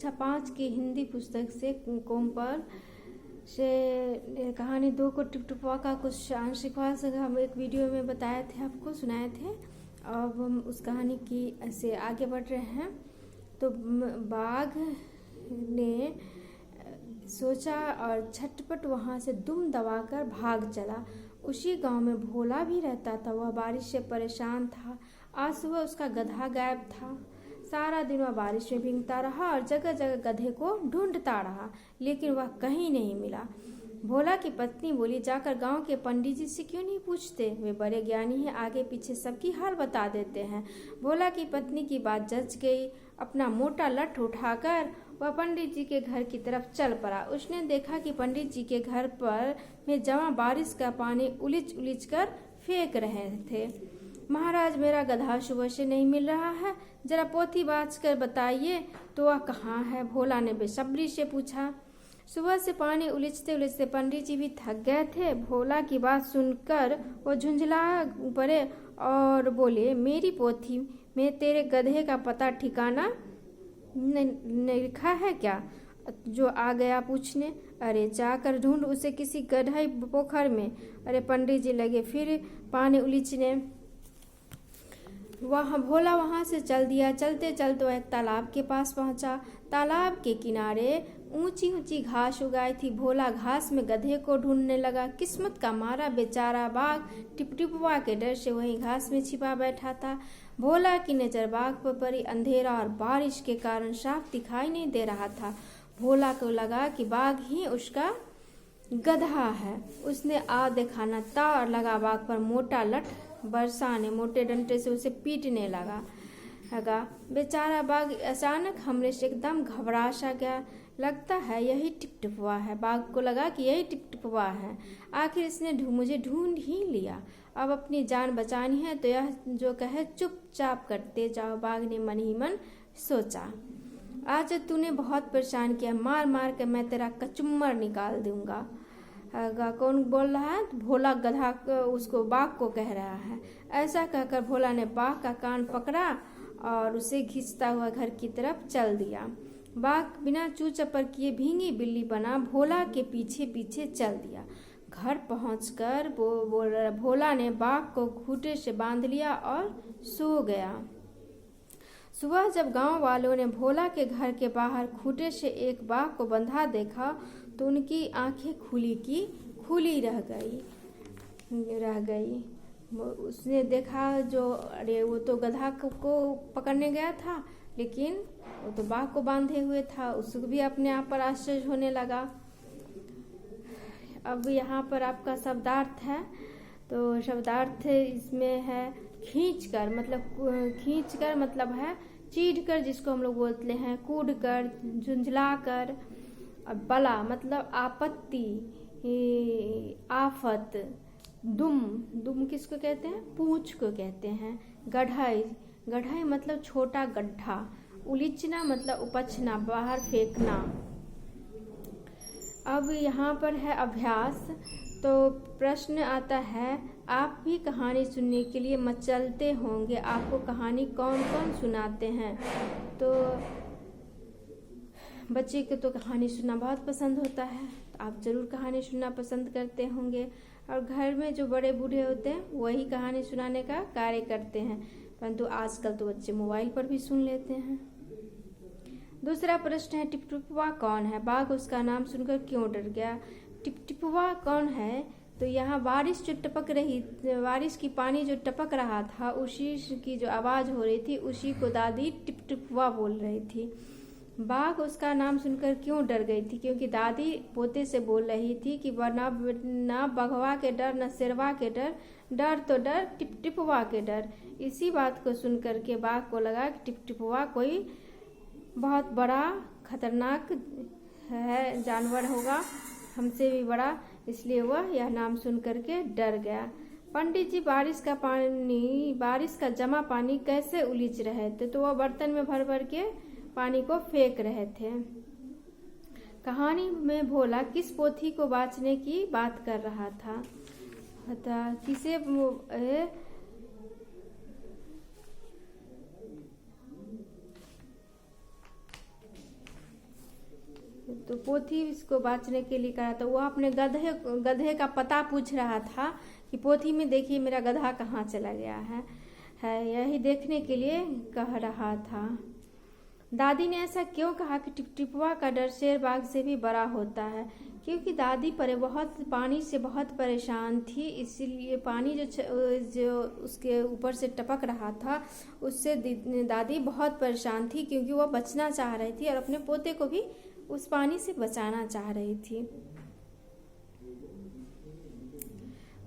कक्षा 5 की हिंदी पुस्तक से कोमपर से कहानी 2 को टिपटिपुआ का कुछ आंशिक भाग हम एक वीडियो में बताए थे, आपको सुनाए थे। अब हम उस कहानी की ऐसे आगे बढ़ रहे हैं। तो बाघ ने सोचा और झटपट वहाँ से दुम दबाकर भाग चला। उसी गांव में भोला भी रहता था। वह बारिश से परेशान था। आज सुबह उसका गधा गायब था। सारा दिन वह बारिश में भीगता रहा और जगह जगह गधे को ढूंढता रहा, लेकिन वह कहीं नहीं मिला। भोला की पत्नी बोली, जाकर गांव के पंडित जी से क्यों नहीं पूछते? वे बड़े ज्ञानी हैं, आगे पीछे सबकी हाल बता देते हैं। भोला की पत्नी की बात जच गई। अपना मोटा लठ उठाकर वह पंडित जी के घर की तरफ चल पड़ा। उसने देखा कि पंडित जी के घर पर में जमा बारिश का पानी उलीच उलीच कर फेंक रहे थे। महाराज, मेरा गधा सुबह से नहीं मिल रहा है, जरा पोथी बाँच कर बताइए तो वह कहाँ है? भोला ने बेसब्री से पूछा। सुबह से पानी उलीचते उलीचते पंडित जी भी थक गए थे। भोला की बात सुनकर वो झुंझला पड़े और बोले, मेरी पोथी में तेरे गधे का पता ठिकाना नहीं लिखा है क्या, जो आ गया पूछने? अरे जाकर ढूंढ उसे किसी गड्ढे पोखर में। अरे पंडित जी लगे फिर पानी उलीचने। भोला वहां से चल दिया। चलते चलते वह एक तालाब के पास पहुंचा। तालाब के किनारे ऊंची ऊंची घास उगाई थी। भोला घास में गधे को ढूंढने लगा। किस्मत का मारा बेचारा बाघ टिपटिपुआ के डर से वहीं घास में छिपा बैठा था। भोला की नजर बाघ पर पड़ी। अंधेरा और बारिश के कारण साफ दिखाई नहीं दे रहा था। भोला को लगा कि बाघ ही उसका गधा है। उसने आ दिखाना था और लगा बाघ पर मोटा लठ बरसाने। मोटे डंडे से उसे पीटने लगा। बेचारा बाघ अचानक हमले से एकदम घबरा सा गया। लगता है यही टिपटिपुआ है। बाघ को लगा कि यही टिपटिपुआ है। आखिर इसने मुझे ढूंढ ही लिया। अब अपनी जान बचानी है तो यह जो कहे चुपचाप करते जाओ। बाघ ने मन ही मन सोचा, आज तूने बहुत परेशान किया, मार मार के मैं तेरा कचुम्बर निकाल दूंगा। कौन बोल रहा है? भोला गधा उसको बाघ को कह रहा है। ऐसा कहकर भोला ने बाघ का कान पकड़ा और उसे खींचता हुआ घर की तरफ चल दिया। बाघ बिना चू चपर किए भींगी बिल्ली बना भोला के पीछे पीछे चल दिया। घर पहुंचकर भोला ने बाघ को खूंटे से बांध लिया और सो गया। सुबह जब गांव वालों ने भोला के घर के बाहर खूंटे से एक बाघ को बंधा देखा तो उनकी आंखें खुली की खुली रह गई। उसने देखा अरे वो तो गधा को पकड़ने गया था, लेकिन वो तो बाघ को बांधे हुए था। उसको भी अपने आप पर आश्चर्य होने लगा। अब यहाँ पर आपका शब्दार्थ है। तो शब्दार्थ इसमें है खींचकर, मतलब है चीढ़कर, जिसको हम लोग बोलते हैं कूदकर, झुंझलाकर। और बला मतलब आपत्ति, आफत। दुम किसको कहते हैं? पूंछ को कहते हैं। गढ़ाई मतलब छोटा गड्ढा। उलीचना मतलब उपछना, बाहर फेंकना। अब यहाँ पर है अभ्यास। तो प्रश्न आता है, आप भी कहानी सुनने के लिए मचलते होंगे। आपको कहानी कौन कौन सुनाते हैं? तो बच्चे को तो कहानी सुनना बहुत पसंद होता है। आप जरूर कहानी सुनना पसंद करते होंगे। और घर में जो बड़े बूढ़े होते हैं वही कहानी सुनाने का कार्य करते हैं, परंतु आजकल तो बच्चे मोबाइल पर भी सुन लेते हैं। दूसरा प्रश्न है, टिपटिपुआ कौन है? बाघ उसका नाम सुनकर क्यों डर गया? टिपटिपुआ कौन है? तो यहाँ बारिश की पानी जो टपक रहा था, उसी की जो आवाज हो रही थी, उसी को दादी टिपटिपुआ बोल रही थी। बाघ उसका नाम सुनकर क्यों डर गई थी? क्योंकि दादी पोते से बोल रही थी कि ना बघवा के डर, न शेरवा के डर, डर तो डर टिपटिपुआ के डर। इसी बात को सुनकर के बाघ को लगा कि टिपटिपुआ कोई बहुत बड़ा खतरनाक है, जानवर होगा, हमसे भी बड़ा, इसलिए वह यह नाम सुन करके डर गया। पंडित जी बारिश का जमा पानी कैसे उलीच रहे थे? तो वह बर्तन में भर भर के पानी को फेंक रहे थे। कहानी में भोला किस पोथी को बाँचने की बात कर रहा था? किसे तो पोथी इसको बाँचने के लिए कहा, तो वो अपने गधे का पता पूछ रहा था कि पोथी में देखिए मेरा गधा कहाँ चला गया है यही देखने के लिए कह रहा था। दादी ने ऐसा क्यों कहा कि टिपटिपुआ का डर शेर बाघ से भी बड़ा होता है? क्योंकि दादी पानी से बहुत परेशान थी, इसीलिए पानी जो उसके ऊपर से टपक रहा था उससे दादी बहुत परेशान थी, क्योंकि वह बचना चाह रही थी और अपने पोते को भी उस पानी से बचाना चाह रही थी।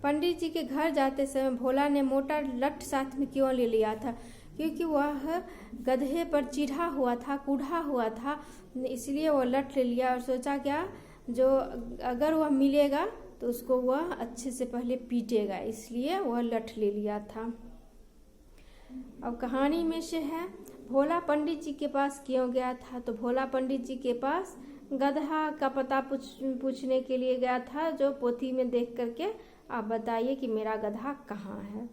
पंडित जी के घर जाते समय भोला ने मोटा लठ साथ में क्यों ले लिया था? क्योंकि वह गधे पर चिढ़ा हुआ था, कूढ़ा हुआ था, इसलिए वह लठ ले लिया और सोचा क्या, जो अगर वह मिलेगा तो उसको वह अच्छे से पहले पीटेगा, इसलिए वह लठ ले लिया था। अब कहानी में से है, भोला पंडित जी के पास क्यों गया था? तो भोला पंडित जी के पास गधा का पता पूछने के लिए गया था, जो पोथी में देख करके आप बताइए कि मेरा गधा कहाँ है।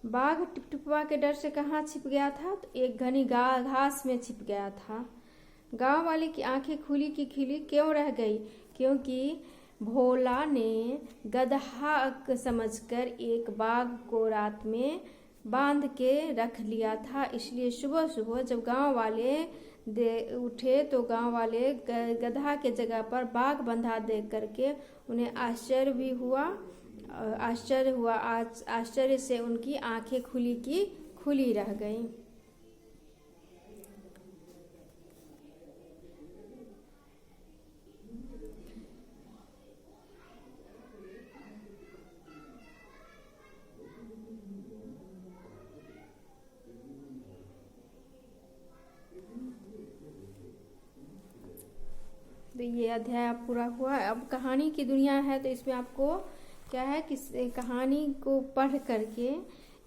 बाघ टिपटिपुआ के डर से कहाँ छिप गया था? तो एक घनी घास में छिप गया था। गांव वाले की आंखें खुली की खिली क्यों रह गई? क्योंकि भोला ने गधा समझकर एक बाघ को रात में बांध के रख लिया था, इसलिए सुबह सुबह जब गांव वाले उठे तो गांव वाले गधा के जगह पर बाघ बंधा देख करके उन्हें आश्चर्य हुआ। आश्चर्य से उनकी आंखें खुली की खुली रह गईं। तो ये अध्याय अब पूरा हुआ। अब कहानी की दुनिया है, तो इसमें आपको क्या है कि कहानी को पढ़ करके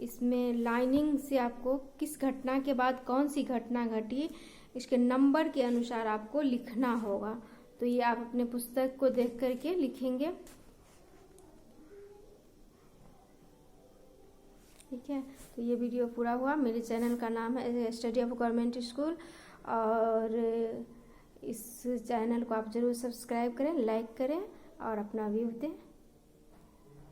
इसमें लाइनिंग से आपको किस घटना के बाद कौन सी घटना घटी, इसके नंबर के अनुसार आपको लिखना होगा। तो ये आप अपने पुस्तक को देख करके लिखेंगे, ठीक है। तो ये वीडियो पूरा हुआ। मेरे चैनल का नाम है स्टडी ऑफ गवर्नमेंट स्कूल, और इस चैनल को आप ज़रूर सब्सक्राइब करें, लाइक करें और अपना व्यू दें।